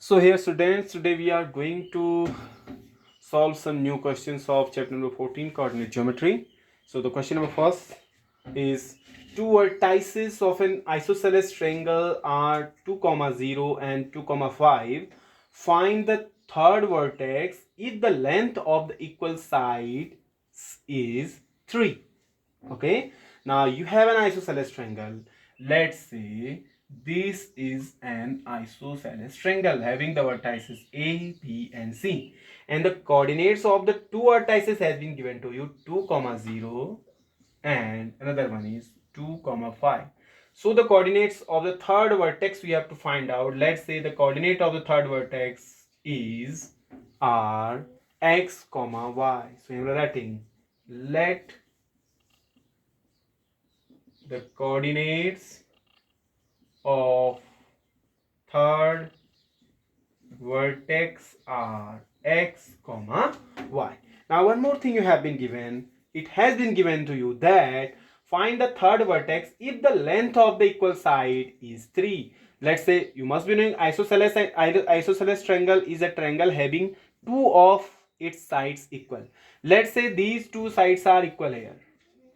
So here students, today we are going to solve some new questions of chapter number 14, coordinate geometry. So the question number first is, two vertices of an isosceles triangle are 2, 0 and 2, 5. Find the third vertex if the length of the equal sides is 3. Okay, now you have an isosceles triangle. Let's say this is an isosceles triangle having the vertices A, B and C, and the coordinates of the two vertices has been given to you, 2, 0 and another one is 2, 5. So the coordinates of the third vertex we have to find out. Let's say the coordinate of the third vertex is R, X, Y. So I'm writing, let the coordinates of third vertex are x, y. Now one more thing you have been given. It has been given to you that find the third vertex if the length of the equal side is 3. Let's say you must be knowing isosceles triangle is a triangle having two of its sides equal. Let's say these two sides are equal here.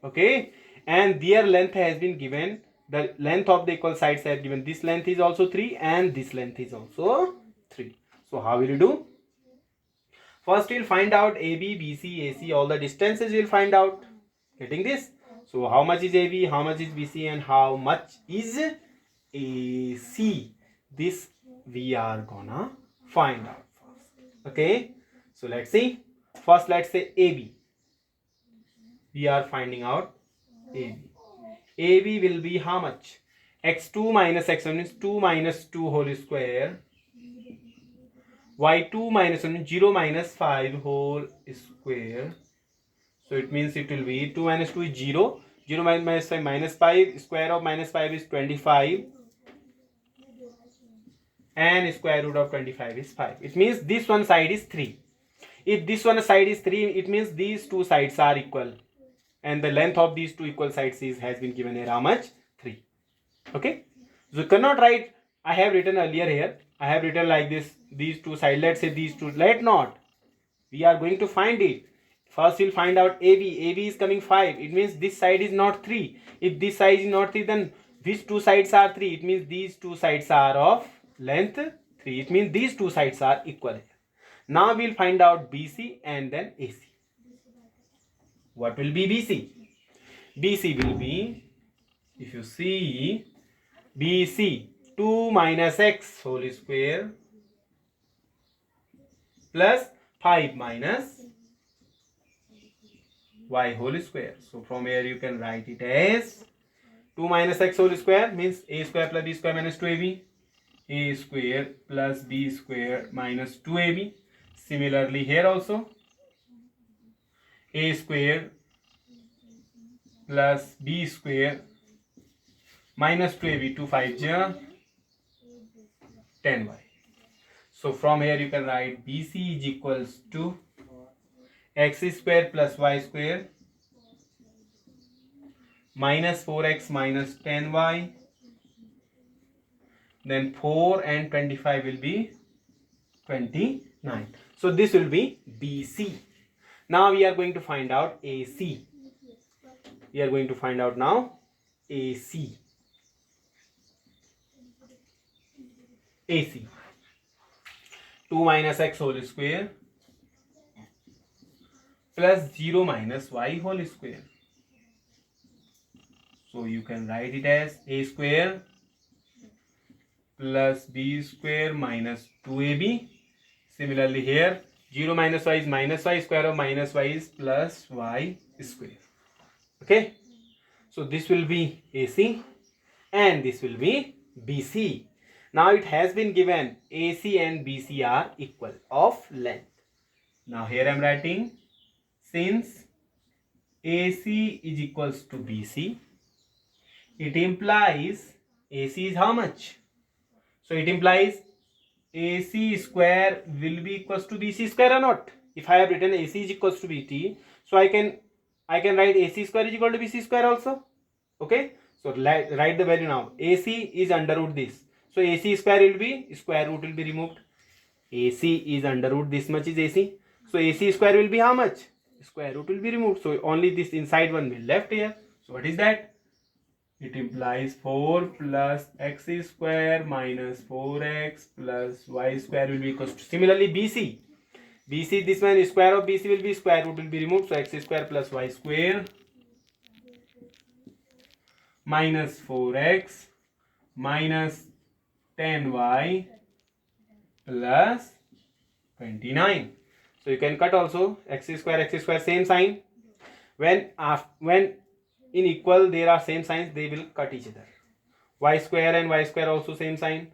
Okay, and their length has been given. The length of the equal sides have given. This length is also 3 and this length is also 3. So how will you do? First we'll find out AB, BC, AC, all the distances we'll find out. Getting this? So how much is AB, how much is BC and how much is AC? This we are gonna find out first. Okay, so let's see. First let's say AB. We are finding out AB. AB will be how much? X2 minus x1 means 2 minus 2 whole square. Y2 minus 1 means 0 minus 5 whole square. So it means it will be 2 minus 2 is 0. 0 minus 5 minus 5. Square of minus 5 is 25. And square root of 25 is 5. It means this one side is 3. If this one side is 3, it means these two sides are equal. And the length of these two equal sides has been given here how much? 3. Okay, so you cannot write, I have written earlier here, I have written like this, these two sides, let's say these two, let not, we are going to find it. First we'll find out AB is coming 5, it means this side is not 3. If this side is not 3, then these two sides are 3, it means these two sides are of length 3, it means these two sides are equal. Now we'll find out BC and then AC. What will be BC? BC will be, if you see, BC 2 minus x whole square plus 5 minus y whole square. So from here you can write it as 2 minus x whole square means a square plus b square minus 2ab. A square plus b square minus 2ab. Similarly here also a square plus b square minus 2ab, 2 5 10y. So from here you can write BC is equals to x square plus y square minus 4x minus 10y, then 4 and 25 will be 29. So this will be BC. Now we are going to find out AC. We are going to find out now AC. AC 2 minus x whole square plus 0 minus y whole square. So you can write it as a square plus b square minus 2ab. Similarly here 0 minus y is minus y, square of minus y is plus y square. Okay, so this will be AC and this will be BC. Now it has been given AC and BC are equal of length. Now here I am writing, since AC is equals to BC, it implies AC is how much? So it implies AC square will be equals to BC square or not? If I have written AC is equals to BT, so I can write AC square is equal to BC square also. Okay, so write the value now. AC is under root this. So AC square will be, square root will be removed. AC is under root, this much is AC. So AC square will be how much? Square root will be removed. So only this inside one will left here. So what is that? It implies 4 plus x square minus 4x plus y square will be equals to, similarly BC. BC, this one square of BC will be, square root will be removed. So x square plus y square minus 4x minus 10y plus 29. So you can cut also x square same sign. When in equal there are same signs, they will cut each other. Y square and y square also same sign.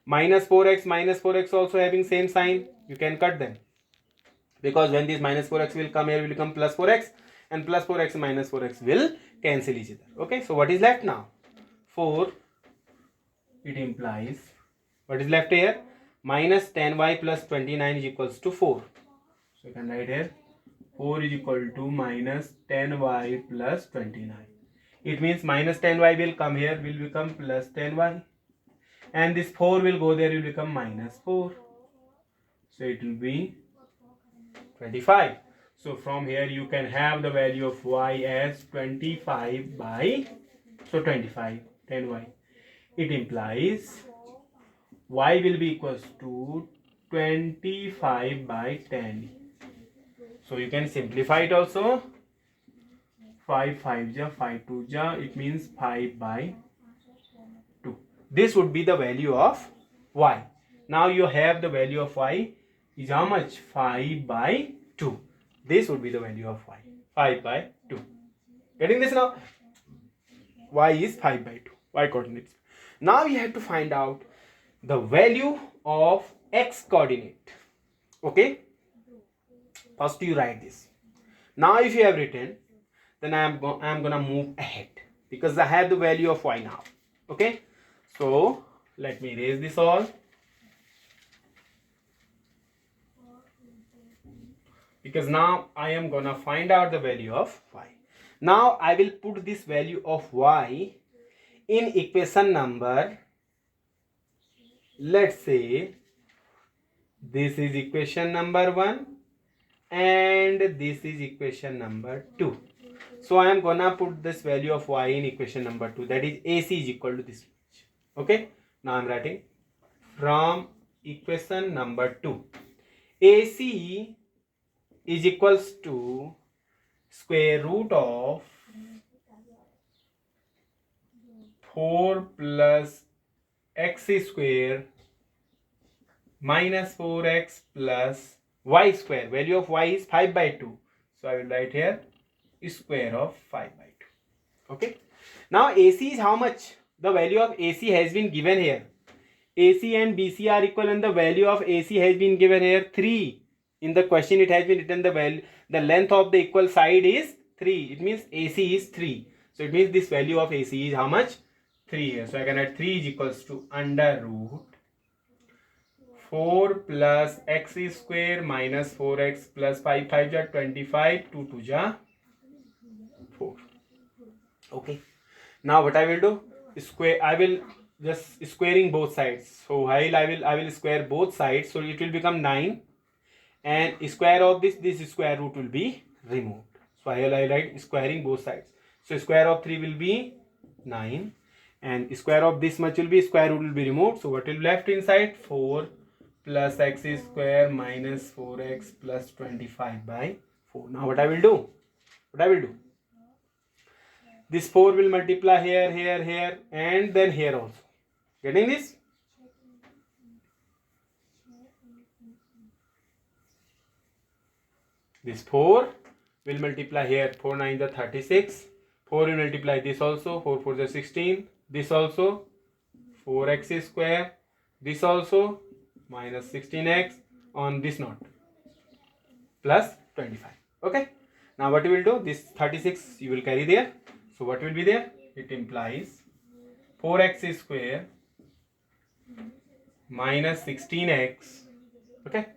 Minus 4x also having same sign. You can cut them, because when this minus 4x will come here, will become plus 4x, and plus 4x and minus 4x will cancel each other. Okay, so what is left now? 4. It implies, what is left here? Minus 10y plus 29 is equals to 4. So you can write here 4 is equal to minus 10y plus 29. It means minus 10y will come here, will become plus 10y, and this 4 will go there, will become minus 4. So it will be 25. So from here you can have the value of y as 25 by, so 25 10y. It implies y will be equals to 25 by 10. So you can simplify it also. 5 5 ja, 5 2 ja, it means 5 by 2. This would be the value of y. Now you have the value of y is how much? 5 by 2. This would be the value of y. 5 by 2. Getting this now? Y is 5 by 2. Y coordinates. Now we have to find out the value of x coordinate. Okay? First you write this. Now if you have written, then I am gonna move ahead, because I have the value of y now. Okay? So let me erase this all. Because now I am gonna find out the value of y. Now I will put this value of y in equation number, let's say this is equation number 1 and this is equation number 2. So I am gonna put this value of y in equation number 2, that is AC is equal to this much. Okay, now I am writing from equation number 2, AC is equals to square root of 4 plus x square minus 4x plus y square. Value of y is 5 by 2. So I will write here square of 5 by 2. Okay. Now AC is how much? The value of AC has been given here. AC and BC are equal, and the value of AC has been given here 3. In the question it has been written the value, the length of the equal side is 3. It means AC is 3. So it means this value of AC is how much? 3 here. So I can write 3 is equals to under root 4 plus x square minus 4x plus 5 5 ja 25, 2 2 ja 4. Okay. Now what I will do? I will just squaring both sides. So while I will square both sides, so it will become 9, and square of this square root will be removed. So I will write squaring both sides. So square of 3 will be 9, and square of this much will be, square root will be removed. So what will be left inside? 4 plus x square minus 4x plus 25 by 4. Now what I will do? This 4 will multiply here, here, here, and then here also. Getting this? This 4 will multiply here. 4 9 is 36. 4 will multiply this also. 4 4 is 16. This also 4x square. This also minus 16x on this not plus 25. Okay. Now what you will do? This 36 you will carry there. So what will be there? It implies 4x square minus 16x. Okay.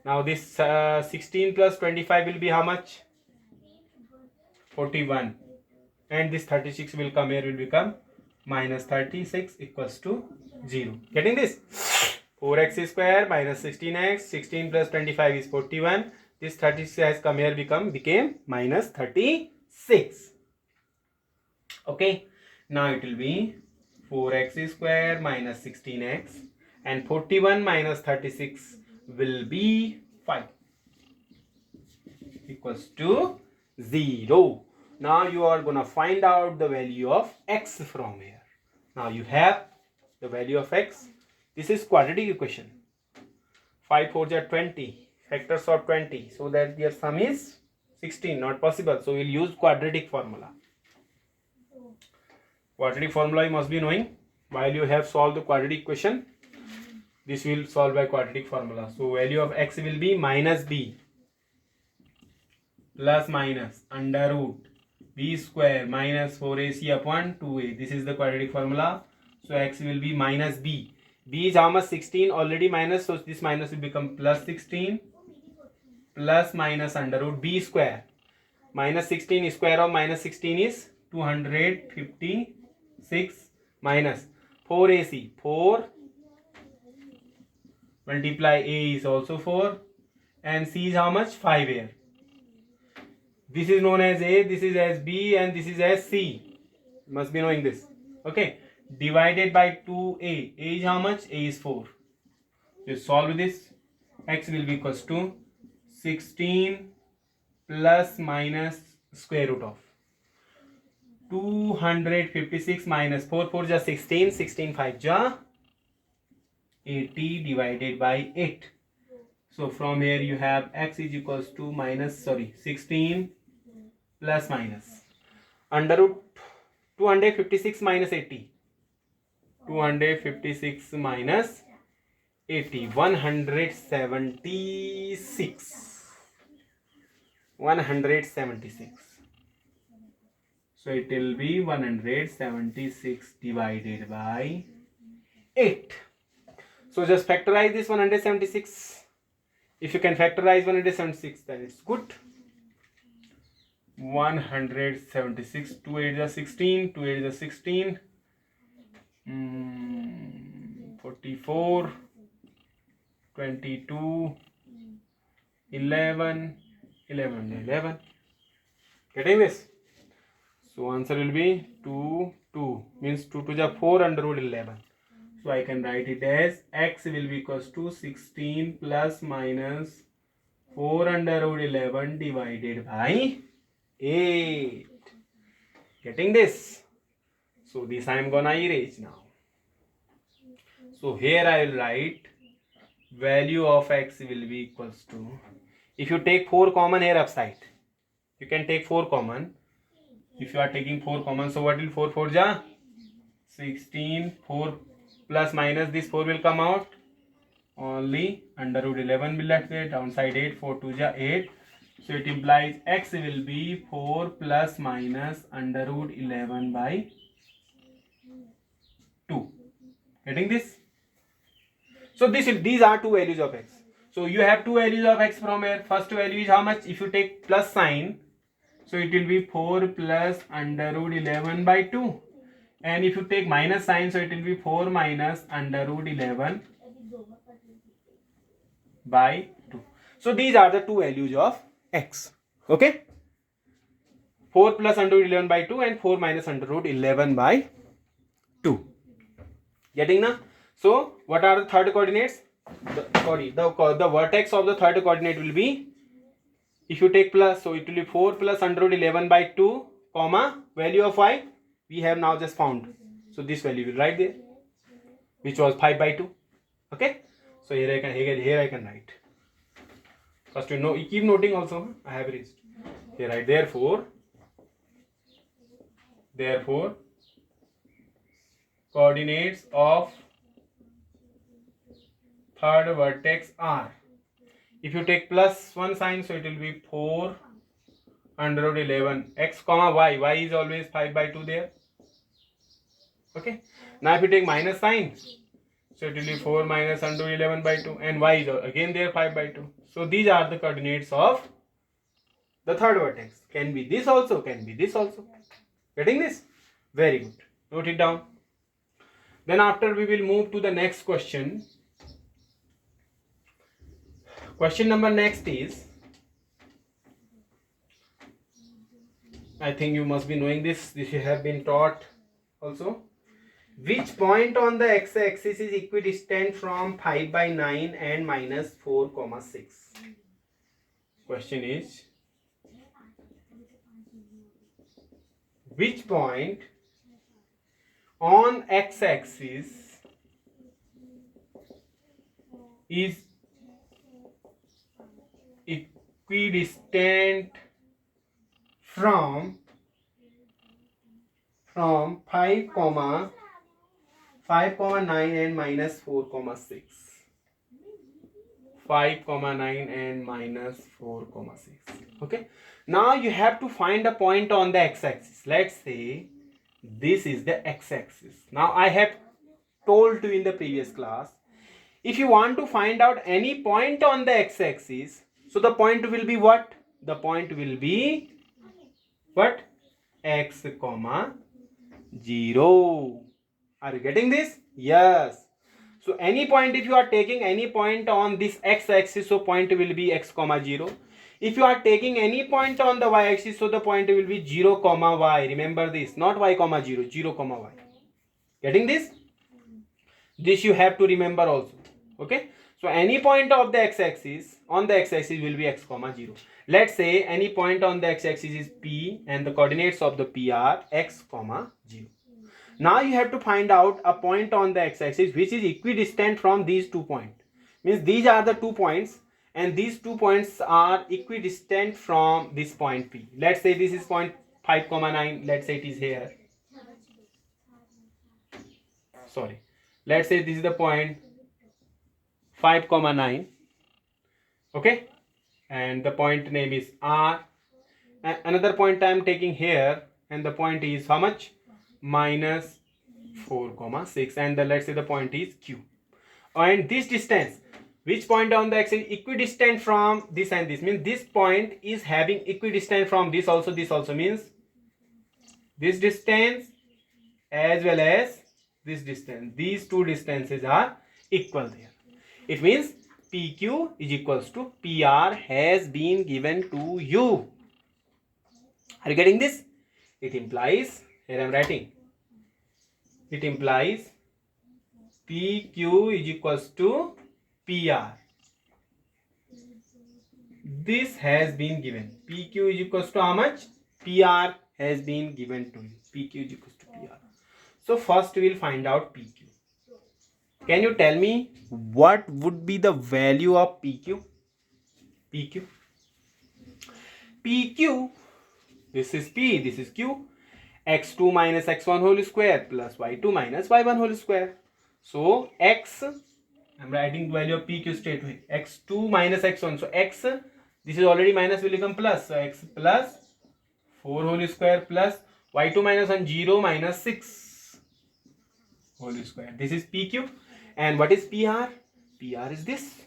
Now this 16 plus 25 will be how much? 41. And this 36 will come here, will become minus 36 equals to 0. Getting this? 4x square minus 16x. 16 plus 25 is 41. This 36 has come here became minus 36. Okay. Now it will be 4x square minus 16x, and 41 minus 36 will be 5 equals to 0. Now you are gonna find out the value of x from here. Now you have the value of x. This is quadratic equation. 5 4 are 20. Factors of 20. So that their sum is 16. Not possible. So we'll use quadratic formula. Quadratic formula you must be knowing. While you have solved the quadratic equation, this will solve by quadratic formula. So value of x will be minus b plus minus under root b square minus 4ac upon 2a. This is the quadratic formula. So x will be minus b. B is how much? 16, already minus, so this minus will become plus 16 plus minus under root b square. Minus 16 square of minus 16 is 256 minus 4ac. 4 multiply a is also 4, and c is how much? 5 here. This is known as a, this is as b, and this is as c. You must be knowing this. Okay. Divided by 2a. A is how much? A is 4. Just solve this. X will be equals to 16 plus minus square root of 256 minus 4 4 ja 16, 16 5 ja 80 divided by 8. So from here you have x is equals to 16 plus minus under root 256 minus 80. 256 minus 80, 176. 176. So it will be 176 divided by 8. So just factorize this 176. If you can factorize 176, then it's good. 176, 2 8 is 16, 2 8 is 16. 44, 22, 11, 11. Getting this? So answer will be 2, 2. Means 2 to the 4 under root 11. So I can write it as x will be equals to 16 plus minus 4 under root 11 divided by 8. Getting this? So this I am gonna erase now. So here I will write value of x will be equals to, if you take 4 common here upside, you can take 4 common. If you are taking 4 common, so what will 4 4 ja 16, 4 plus minus this 4 will come out, only under root 11 will left there, downside 8, 4 2 ja 8. So it implies x will be 4 plus minus under root 11 by 2. Getting this? So these are two values of x. So you have two values of x from here. First value is how much? If you take plus sign, so it will be 4 plus under root 11 by 2. And if you take minus sign, so it will be 4 minus under root 11 by 2. So these are the two values of x. Okay? 4 plus under root 11 by 2 and 4 minus under root 11 by 2. Getting now? So what are the third coordinates? The vertex of the third coordinate will be, if you take plus, so it will be 4 plus under root 11 by 2, comma, value of y we have now just found. So this value will write there, which was 5 by 2. Okay? So here I can write. First you keep noting also. I have erased. Here write therefore coordinates of third vertex are, if you take plus 1 sign, so it will be 4 under root 11 x comma y. Y is always 5 by 2 there. Okay. Now if you take minus sign, so it will be 4 minus under root 11 by 2, and y is again there 5 by 2. So these are the coordinates of the third vertex. Can be this also, can be this also. Getting this? Very good. Note it down. Then after we will move to the next question. Question number next is, I think you must be knowing this you have been taught also. Which point on the x-axis is equidistant from 5/9 and minus 4,6? Question is, which point on x-axis is equidistant from 5,9 and minus 4,6. 5,9 and minus 4,6. Okay. Now you have to find a point on the x-axis. Let's say this is the x-axis. Now I have told you in the previous class, if you want to find out any point on the x-axis, so the point will be what? The point will be what? X comma 0. Are you getting this? Yes. So any point, if you are taking any point on this x-axis, so point will be x comma 0. If you are taking any point on the y-axis, so the point will be 0 comma y. Remember this, not y comma 0, 0 comma y. Getting this? This you have to remember also. Okay. So any point of the x-axis, on the x-axis will be x comma 0. Let's say any point on the x-axis is P and the coordinates of the P are x comma 0. Now you have to find out a point on the x-axis which is equidistant from these 2 points. Means these are the 2 points and these 2 points are equidistant from this point P. Let's say this is point 5,9. Let's say it is here. Sorry. Let's say this is the point 5,9. Okay. And the point name is R. And another point I am taking here, and the point is how much? Minus 4,6, and let's say the point is Q. And this distance, which point on the x-axis equidistant from this and this, means this point is having equidistant from this also means this distance as well as this distance. These two distances are equal there. It means PQ is equals to PR has been given to you. Are you getting this? It implies, here I am writing, it implies PQ is equals to PR. This has been given. PQ is equals to how much? PR has been given to you. PQ is equals to PR. So first we will find out PQ. Can you tell me what would be the value of PQ? PQ. PQ, this is P, this is Q. X2 minus x1 whole square plus y2 minus y1 whole square. So x, I'm writing the value of PQ straight away. X2 minus x1. So x, this is already minus, will become plus. So x plus 4 whole square plus y2 minus 1, 0 minus 6 whole square. This is PQ. And what is PR? PR is this.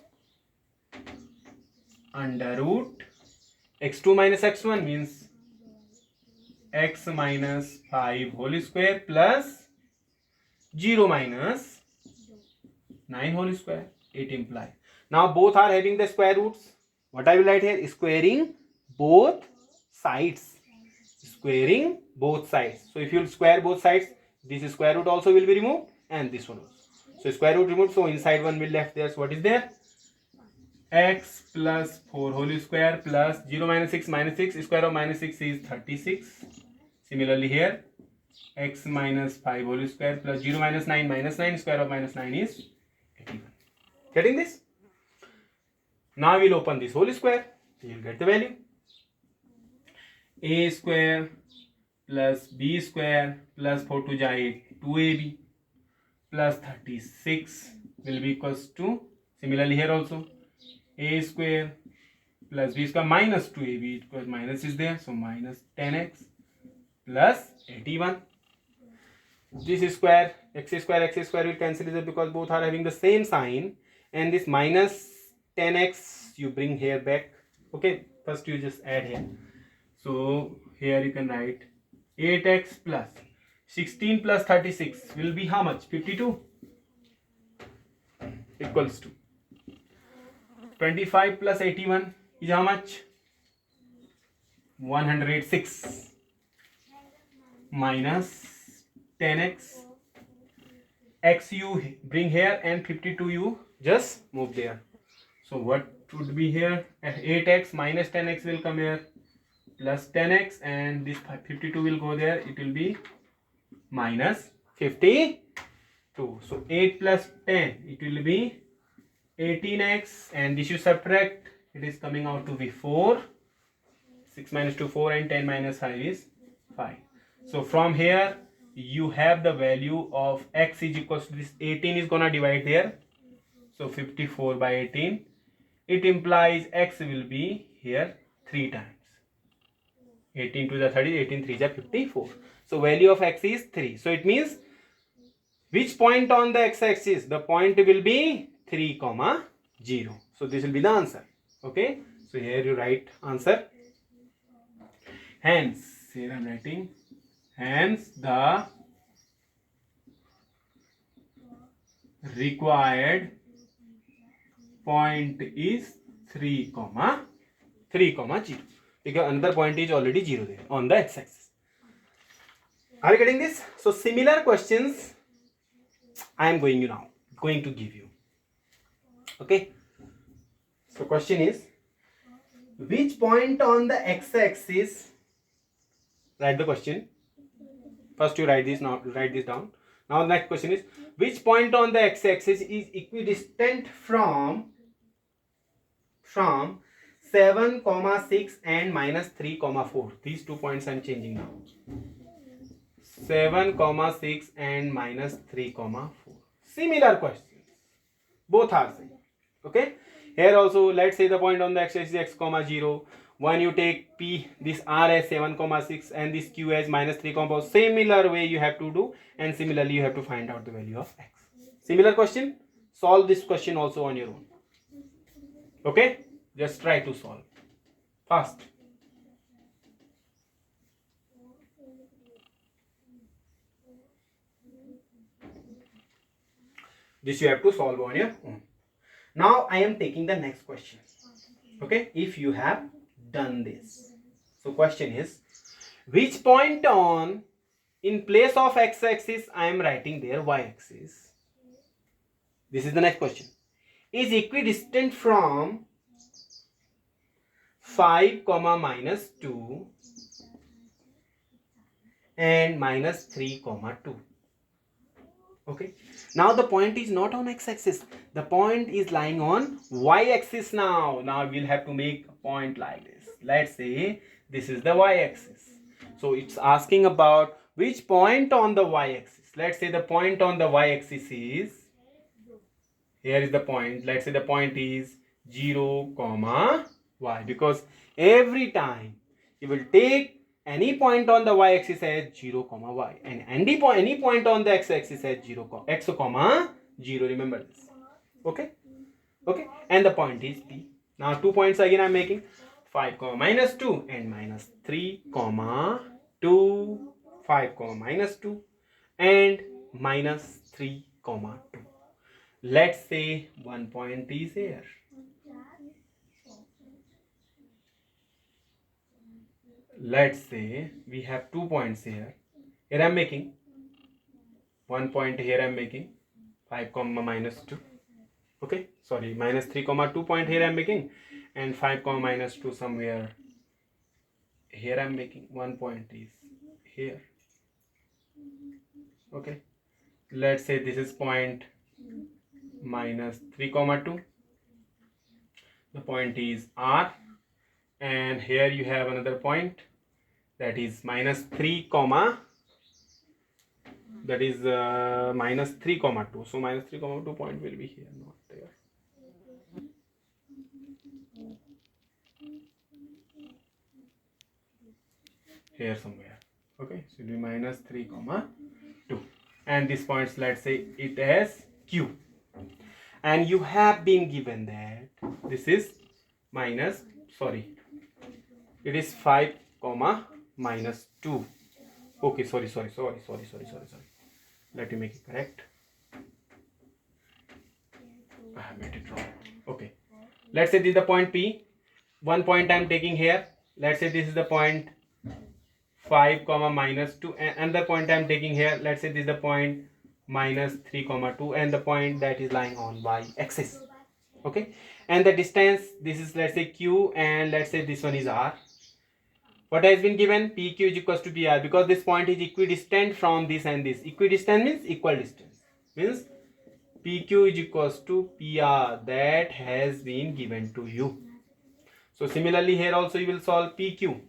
Under root x2 minus x1 means x minus 5 whole square plus 0 minus 9 whole square. It implies. Now both are having the square roots. What I will write here? Squaring both sides. Squaring both sides. So if you will square both sides, this square root also will be removed and this one also. So square root removed, so inside one will left there. So what is there? X plus 4 whole square plus 0 minus 6 square of minus 6 is 36. Similarly here, x minus 5 whole square plus 0 minus 9 square of minus 9 is 81. Getting this? Now we'll open this whole square. So you'll get the value. A square plus b square plus 4 to 8, 2ab plus 36 will be equals to, similarly here also, a square plus b square minus 2ab, because minus is there, so minus 10x plus 81. This square, x square will cancel each other because both are having the same sign, and this minus 10x you bring here back. Okay, first you just add here. So here you can write 8x plus 16 plus 36 will be how much? 52 equals to 25 plus 81 is how much? 106 minus 10x. X you bring here and 52 you just move there. So what would be here? 8x minus 10x will come here, plus 10x, and this 52 will go there. It will be minus 52. So 8 plus 10, it will be 18x, and this you subtract, it is coming out to be 4. 6 minus 2 4, and 10 minus 5 is 5. So from here you have the value of x is equals to this 18 is gonna divide there. So 54 by 18. It implies x will be here 3 times. 18 to the 30, 18 3 is 54. So value of x is 3. So it means which point on the x-axis? The point will be 3, 0. So this will be the answer. Okay. So here you write answer. Hence, here I am writing. Hence the required point is 3, 0. Because another point is already 0 there on the x-axis. Are you getting this? So similar questions I am going to give you. Okay. So question is, which point on the x-axis? Write the question. First you write this down. Now the next question is, which point on the x-axis is equidistant from 7, 6 and minus 3, 4. These 2 points I am changing now. 7, 6 and minus 3, 4. Similar questions. Both are same. Okay. Here also, let's say the point on the x-axis is x, 0. When you take P, this R as 7, 6 and this Q as minus 3, 4. Similar way you have to do, and similarly you have to find out the value of x. Similar question. Solve this question also on your own. Okay. Just try to solve fast. This you have to solve on your own. Now I am taking the next question. Okay, if you have done this. So question is, which point on, in place of x-axis I am writing there y-axis. This is the next question. Is equidistant from 5, minus 2 and minus 3, 2. Okay. Now the point is not on x-axis. The point is lying on y-axis now. Now we'll have to make a point like this. Let's say this is the y-axis. So it's asking about which point on the y-axis. Let's say the point on the y-axis is, here is the point. Let's say the point is 0, y. Because every time you will take any point on the y-axis as 0, y, and any point on the x-axis as 0, x, 0. Remember this. Okay. Okay. And the point is P. Now 2 points again I am making. 5, minus 2 and minus 3, 2. 5, minus 2 and minus 3, 2. Let's say 1 point is here. Let's say we have 2 points here. Here I am making 1 point, here I am making 5, minus 2. Okay, sorry, minus 3, 2 point here I am making, and 5, minus 2 somewhere here I am making. 1 point is here. Okay, let's say this is point minus 3, 2. The point is R, and here you have another point that is minus 3, that is minus 3, 2. So minus 3, 2 point will be here, not there. Here somewhere. Okay, so it will be minus 3, 2. And this points, let's say it as Q. And you have been given that this is minus, sorry, it is 5, minus 2. Okay, sorry. Let me make it correct. I have made it wrong. Okay, Let's say this is the point P. One point I am taking here. Let's say this is the point 5 comma minus 2, and another point I am taking here. Let's say this is the point minus 3 comma 2, and the point that is lying on y axis. Okay, and the distance, this is, let's say, Q, and let's say this one is R. What has been given? PQ is equals to PR, because this point is equidistant from this and this. Equidistant means equal distance. Means PQ is equals to PR, that has been given to you. So similarly here also you will solve PQ.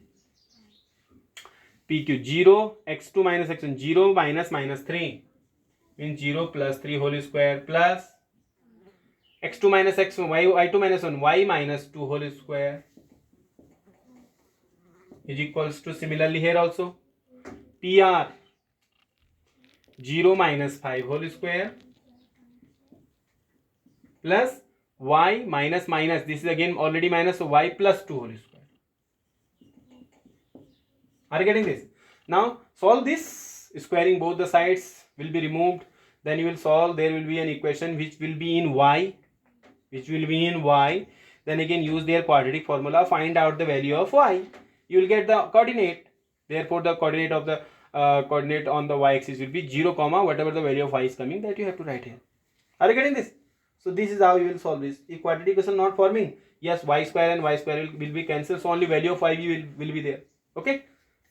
PQ 0, x2 minus x1, 0 minus minus 3 means 0 plus 3 whole square plus x2 minus x1, y2 minus 1, y minus 2 whole square is equals to, similarly here also, PR 0 minus 5 whole square plus y minus minus, this is again already minus, so y plus 2 whole square. Are you getting this? Now solve this. Squaring both the sides will be removed. Then you will solve. There will be an equation which will be in y. Then again use their quadratic formula. Find out the value of y. You will get the coordinate. Therefore the coordinate of the coordinate on the y-axis will be 0 comma whatever the value of y is coming, that you have to write here. Are you getting this? So this is how you will solve this. If quadratic equation not forming, yes, y square and y square will be cancelled. So only value of y will be there. Okay.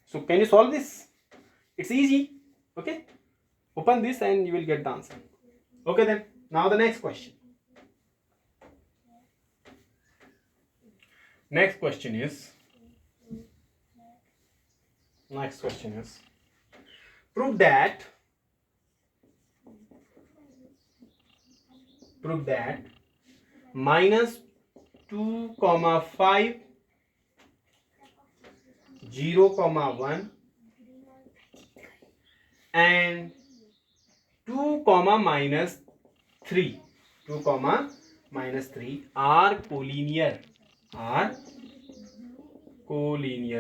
So can you solve this? It's easy. Okay. Open this and you will get the answer. Okay then. Now the next question. Next question is prove that minus 2 comma 5 0 comma 1 and 2 comma minus 3 are collinear.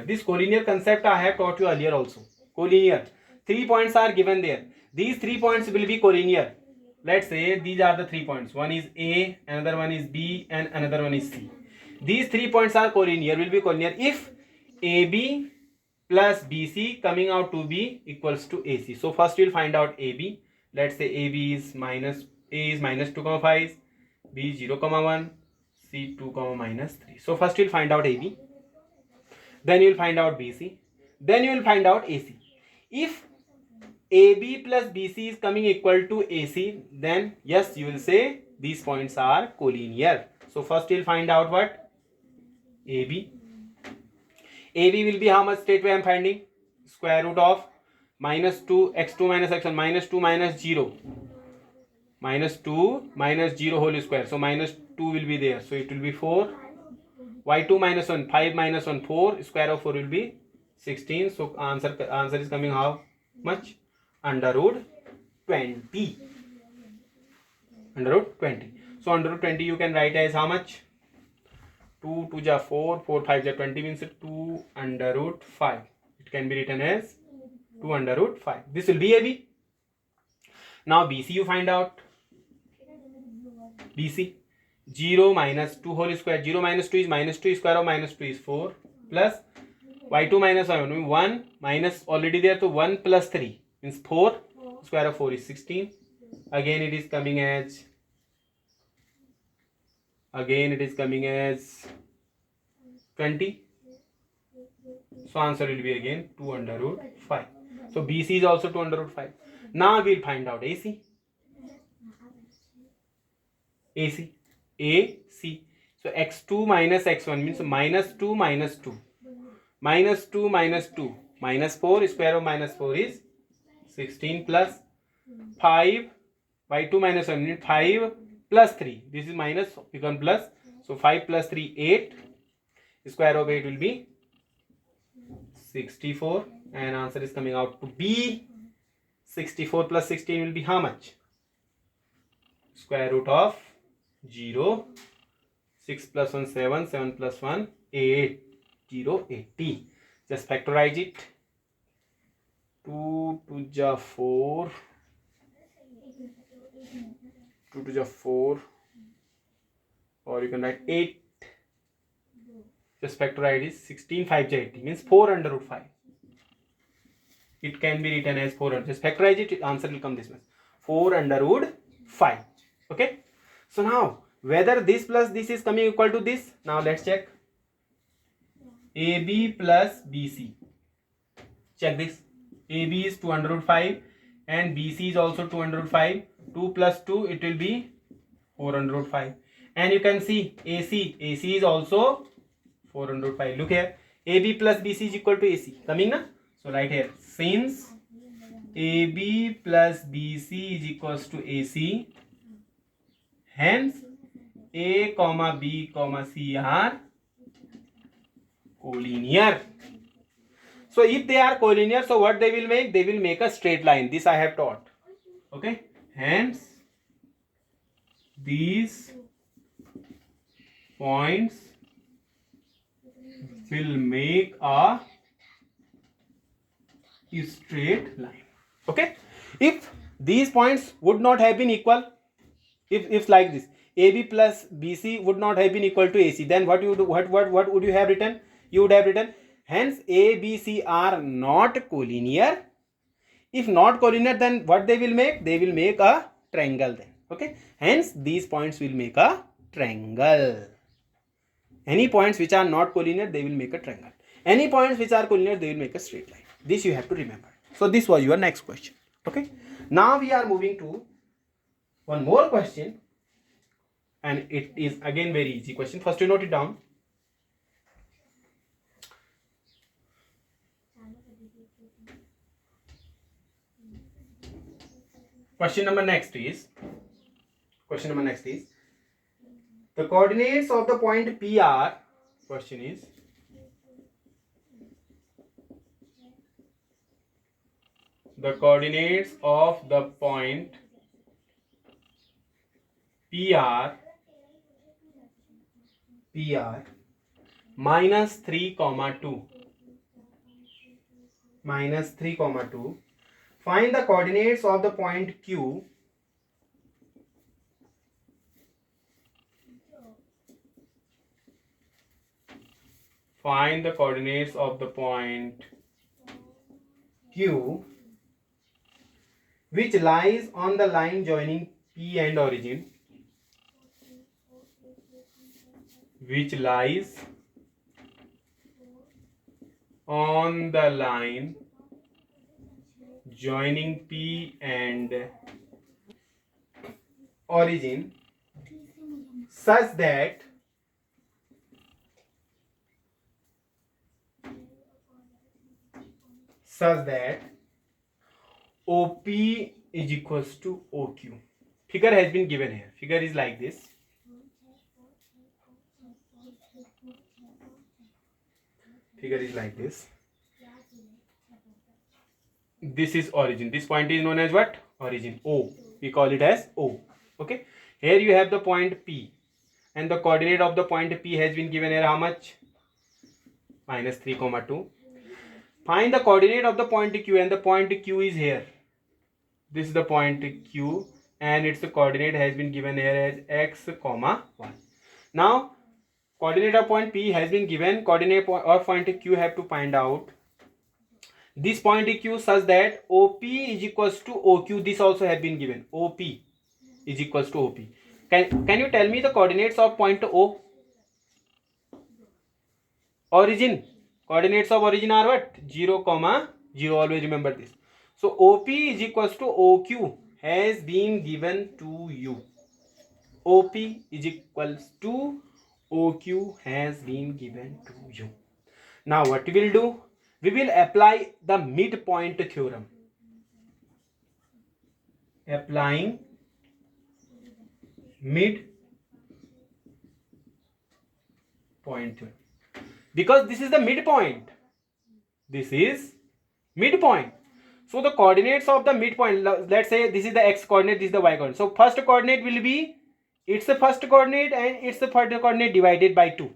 This collinear concept I have taught you earlier also. Collinear. 3 points are given there. These 3 points will be collinear. Let's say these are the 3 points. One is A, another one is B, and another one is C. These 3 points are collinear, will be collinear if AB plus BC coming out to be equals to AC. So first we will find out AB. Let's say AB is minus, A is minus 2 comma 5, B is 0 comma 1, C 2 comma minus 3. So first we will find out AB. Then you will find out BC. Then you will find out AC. If AB plus BC is coming equal to AC, then yes, you will say these points are collinear. So first you will find out what? AB. AB will be how much straight way I am finding? Square root of minus 2 x2 minus x1, minus 2 minus 0. Minus 2 minus 0 whole square. So minus 2 will be there. So it will be 4. y2 minus 1, 5 minus 1, 4. Square of 4 will be 16. So answer is coming how much? Under root 20. Under root 20. So under root 20 you can write as how much? 2 2 ja 4, 4 5 ja 20 means 2 under root 5. It can be written as 2 under root 5. This will be AB. Now BC you find out. BC 0 minus 2 whole square. 0 minus 2 is minus 2, square of minus 2 is 4, plus y2 minus 1 minus already there, so 1 plus 3 means 4, square of 4 is 16. Again it is coming as 20. So answer will be again 2 under root 5. So BC is also 2 under root 5. Now we will find out AC. So x2 minus x1 means minus 2 minus 2. Minus 2 minus 2. Minus 4, square of minus 4 is 16, plus 5. y2 minus 1 means 5 plus 3. This is minus, become plus. So 5 plus 3, 8. Square of 8 will be 64. And answer is coming out to be 64 plus 16 will be how much? Square root of 0. 6 plus 1, 7. 7 plus 1, 8. 0, 80. Just factorize it. 2 2 ja 4. 2 2 ja 4. Or you can write 8 Just factorize is 16 5 80 means 4 under root 5. It can be written as 4 under. Just factorize it, answer will come this much. 4 under root 5. Okay. So now whether this plus this is coming equal to this. Now let's check. AB plus BC. Check this. AB is 2 under root 5 and BC is also 2 under root 5. 2 plus 2 it will be 4 under root 5. And you can see AC is also 4 under root 5. Look here. AB plus BC is equal to AC. Coming na? So right here. Since AB plus BC is equals to AC, hence A comma B comma C are collinear. So if they are collinear, so what they will make? They will make a straight line. This I have taught. Okay. Hence these points will make a straight line. Okay. If these points would not have been equal, if like this, AB plus BC would not have been equal to AC, then what you do? What would you have written? You would have written hence A, B, C are not collinear. If not collinear, then what they will make? They will make a triangle then. Okay. Hence these points will make a triangle. Any points which are not collinear, they will make a triangle. Any points which are collinear, they will make a straight line. This you have to remember. So this was your next question. Okay. Now we are moving to one more question, and it is again very easy question. First you note it down. Question number next is the coordinates of the point P are. Question is the coordinates of the point P are minus 3, 2. Minus 3, 2. Find the coordinates of the point Q which lies on the line joining P and origin. Which lies on the line joining P and origin such that OP is equals to OQ. Figure has been given here. Figure is like this. This is origin. This point is known as what? Origin. O. We call it as O. Okay. Here you have the point P. And the coordinate of the point P has been given here how much? Minus 3, 2. Find the coordinate of the point Q, and the point Q is here. This is the point Q and its coordinate has been given here as x, 1. Now coordinate of point P has been given. Coordinate of point Q have to find out this point Q such that OP is equals to OQ. This also have been given. OP is equals to OP. Can you tell me the coordinates of point O? Origin. Coordinates of origin are what? 0, 0. Always remember this. So OP is equals to OQ has been given to you. OP is equals to OQ has been given to you. Now what we will do? We will apply the midpoint theorem. Applying midpoint theorem. Because this is the midpoint. This is midpoint. So the coordinates of the midpoint, let's say this is the x coordinate, this is the y coordinate. So first coordinate will be, it's the first coordinate and it's the third coordinate divided by 2.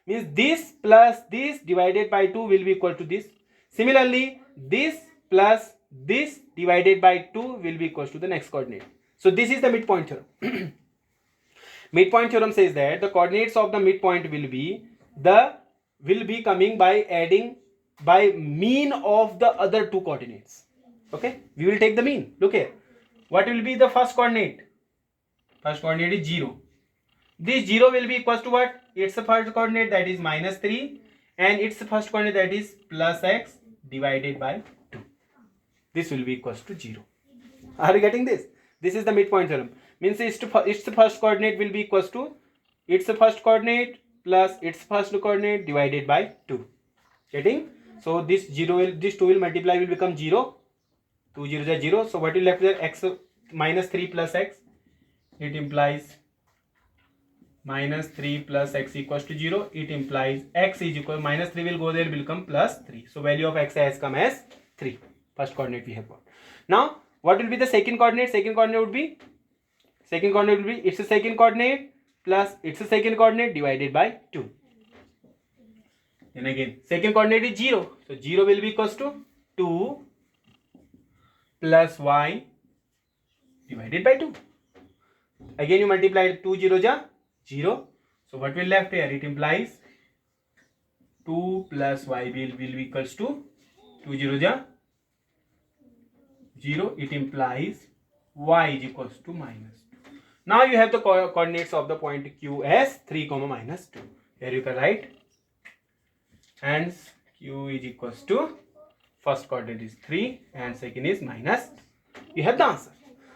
Means this plus this divided by 2 will be equal to this. Similarly, this plus this divided by 2 will be equal to the next coordinate. So this is the midpoint theorem. Midpoint theorem says that the coordinates of the midpoint will be the will be coming by adding by mean of the other two coordinates. Okay, we will take the mean. Look here, what will be the first coordinate? First coordinate is 0. This 0 will be equals to what? Its the first coordinate, that is minus 3, and its the first coordinate, that is plus x divided by 2. This will be equals to 0. Are you getting this? This is the midpoint theorem. Means its the first coordinate will be equals to its the first coordinate plus its first coordinate divided by 2. Getting? So this 0 will, this 2 will multiply, will become 0. 2 zeros are 0. So what will left there? X minus 3 plus x. It implies minus 3 plus x equals to 0. It implies x is equal, minus 3 will go there, will become plus 3. So value of x has come as 3. First coordinate we have got. Now what will be the second coordinate? Second coordinate would be its the second coordinate plus its the second coordinate divided by 2. And again second coordinate is 0. So 0 will be equals to 2 plus y divided by 2. Again you multiply 2 zeros are 0. So what will left here? It implies 2 plus y will be equals to 2 zeros are 0. It implies y is equals to minus 2. Now you have the coordinates of the point Q as 3, minus 2. Here you can write. Hence Q is equals to first coordinate is 3 and second is minus. You have the answer.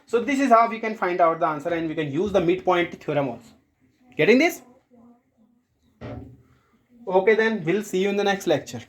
So this is how we can find out the answer, and we can use the midpoint theorem also. Getting this? Okay, then we'll see you in the next lecture.